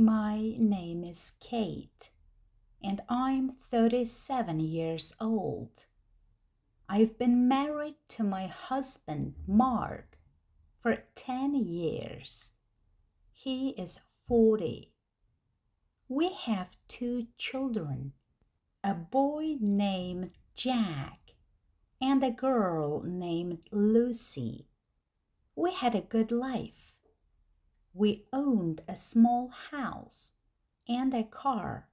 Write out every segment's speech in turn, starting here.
My name is Kate, and I'm 37 years old. I've been married to my husband, Mark, for 10 years. He is 40. We have 2 children, a boy named Jack and a girl named Lucy. We had a good life. We owned a small house and a car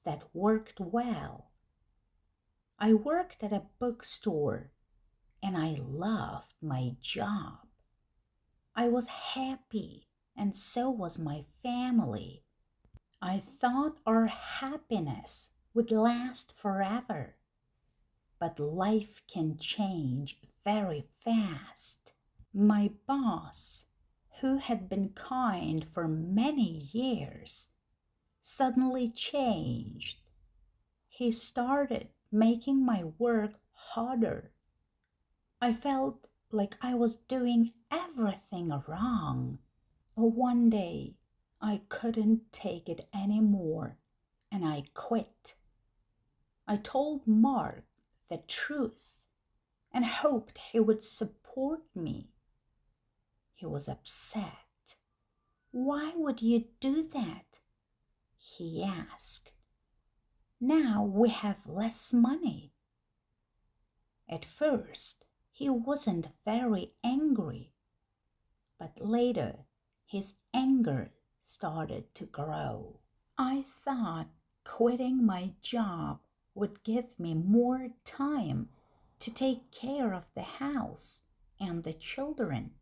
that worked well. I worked at a bookstore and I loved my job. I was happy and so was my family. I thought our happiness would last forever, but life can change very fast. My boss, who had been kind for many years, suddenly changed. He started making my work harder. I felt like I was doing everything wrong. One day, I couldn't take it anymore and I quit. I told Mark the truth and hoped he would support me. He was upset. "Why would you do that?" he asked. "Now we have less money." At first, he wasn't very angry, but later his anger started to grow. I thought quitting my job would give me more time to take care of the house and the children.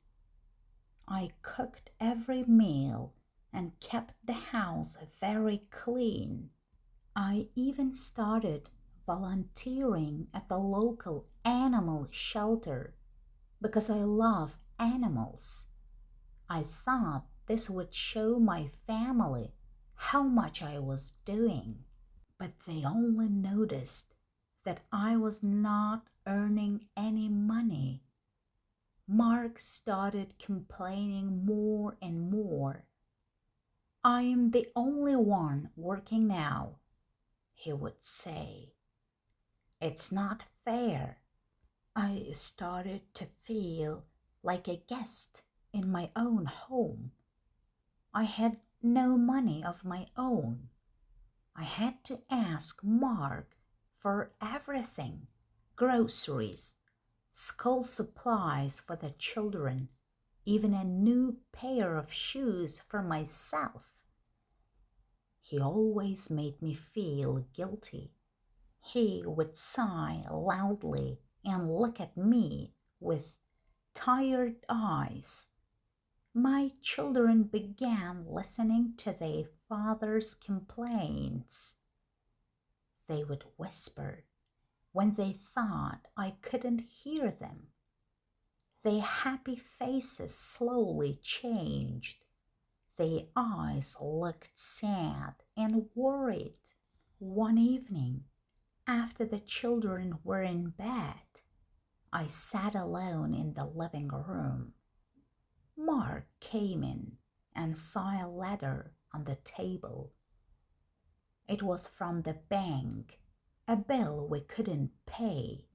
I cooked every meal and kept the house very clean. I even started volunteering at the local animal shelter because I love animals. I thought this would show my family how much I was doing, but they only noticed that I was not earning any money. Mark started complaining more and more. "I am the only one working now," he would say. "It's not fair." I started to feel like a guest in my own home. I had no money of my own. I had to ask Mark for everything: groceries, school supplies for the children, even a new pair of shoes for myself. He always made me feel guilty. He would sigh loudly and look at me with tired eyes. My children began listening to their father's complaints. They would whisper when they thought I couldn't hear them. Their happy faces slowly changed. Their eyes looked sad and worried. One evening, after the children were in bed, I sat alone in the living room. Mark came in and saw a letter on the table. It was from the bank, a bill we couldn't pay.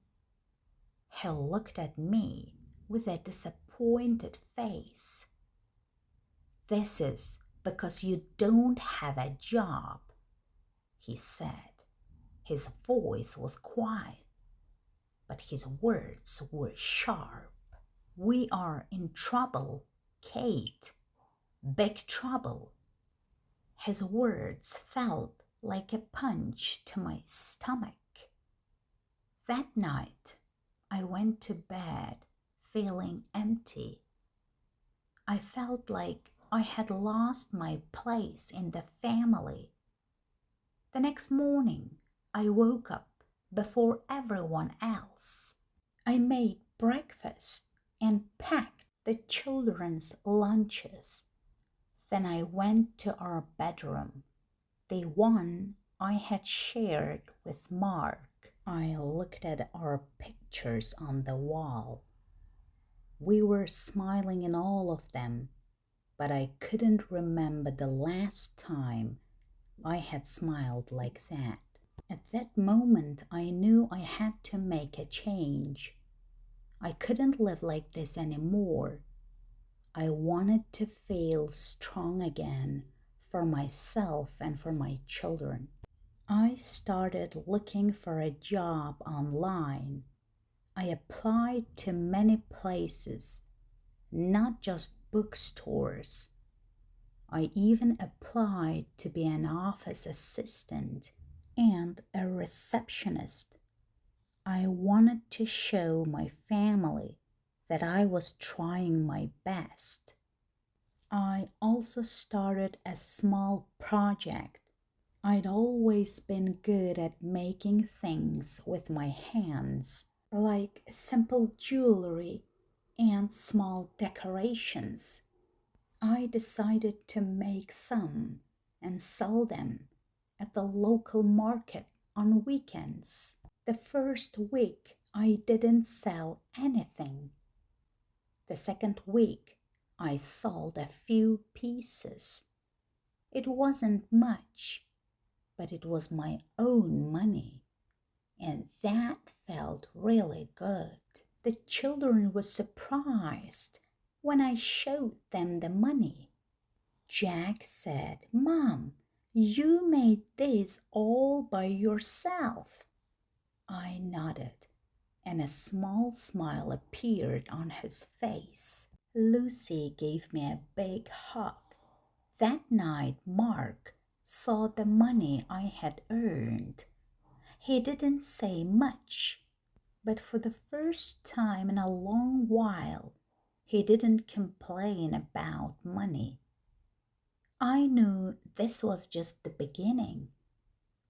He looked at me with a disappointed face. "This is because you don't have a job," he said. His voice was quiet, but his words were sharp. "We are in trouble, Kate. Big trouble." His words felt like a punch to my stomach. That night, I went to bed feeling empty. I felt like I had lost my place in the family. The next morning, I woke up before everyone else. I made breakfast and packed the children's lunches. Then I went to our bedroom, the one I had shared with Mark. I looked at our pictures on the wall. We were smiling in all of them, but I couldn't remember the last time I had smiled like that. At that moment, I knew I had to make a change. I couldn't live like this anymore. I wanted to feel strong again for myself and for my children. I started looking for a job online. I applied to many places, not just bookstores. I even applied to be an office assistant and a receptionist. I wanted to show my family that I was trying my best. I also started a small project. I'd always been good at making things with my hands, like simple jewelry and small decorations. I decided to make some and sell them at the local market on weekends. The first week, I didn't sell anything. The second week, I sold a few pieces. It wasn't much, but it was my own money, and that felt really good. The children were surprised when I showed them the money. Jack said, "Mom, you made this all by yourself." I nodded, and a small smile appeared on his face. Lucy gave me a big hug. That night, Mark saw the money I had earned. He didn't say much, but for the first time in a long while, he didn't complain about money. I knew this was just the beginning,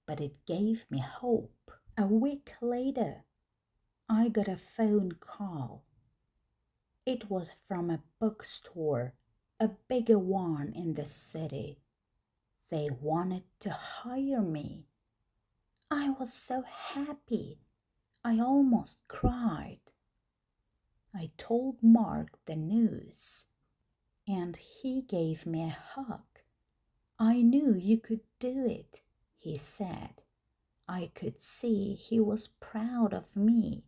but it gave me hope. A week later, I got a phone call. It was from a bookstore, a bigger one in the city. They wanted to hire me. I was so happy. I almost cried. I told Mark the news, and he gave me a hug. "I knew you could do it," he said. I could see he was proud of me.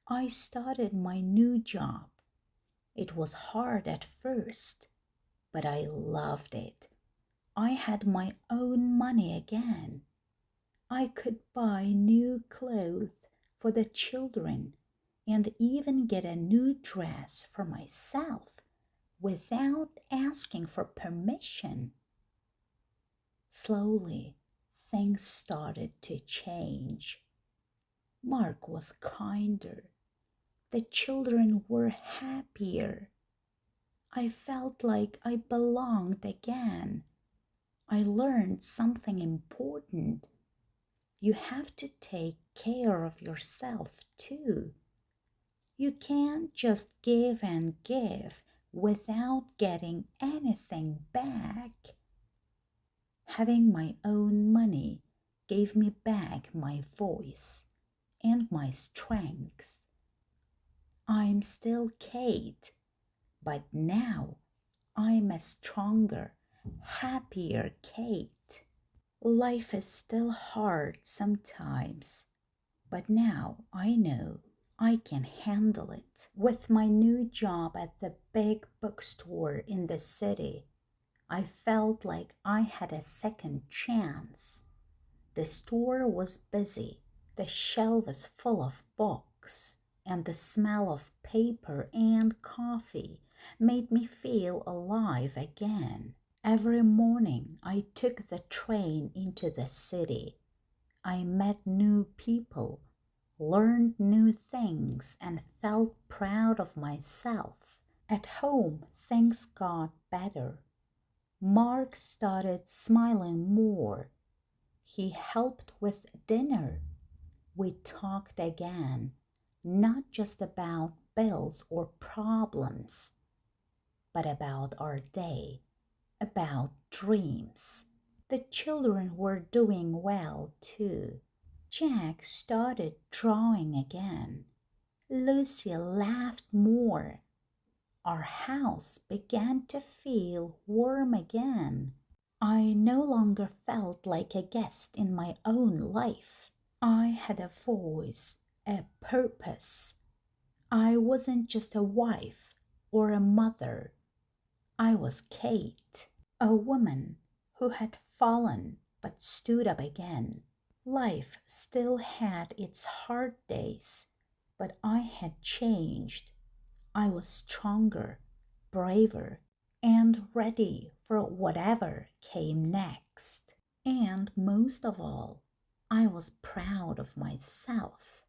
I started my new job. It was hard at first, but I loved it. I had my own money again. I could buy new clothes for the children and even get a new dress for myself without asking for permission. Slowly, things started to change. Mark was kinder. The children were happier. I felt like I belonged again. I learned something important. You have to take care of yourself too. You can't just give and give without getting anything back. Having my own money gave me back my voice and my strength. I'm still Kate, but now I'm a stronger, happier Kate. Life is still hard sometimes, but now I know I can handle it. With my new job at the big bookstore in the city, I felt like I had a second chance. The store was busy, the shelves full of books, and the smell of paper and coffee made me feel alive again. Every morning I took the train into the city. I met new people, learned new things, and felt proud of myself. At home, things got better. Mark started smiling more. He helped with dinner. We talked again, not just about bills or problems, but about our day, about dreams. The children were doing well too. Jack started drawing again. Lucy laughed more. our house began to feel warm again. I no longer felt like a guest in my own life. I had a voice, a purpose. I wasn't just a wife or a mother. I was Kate, a woman who had fallen but stood up again. Life still had its hard days, but I had changed. I was stronger, braver, and ready for whatever came next. And most of all, I was proud of myself.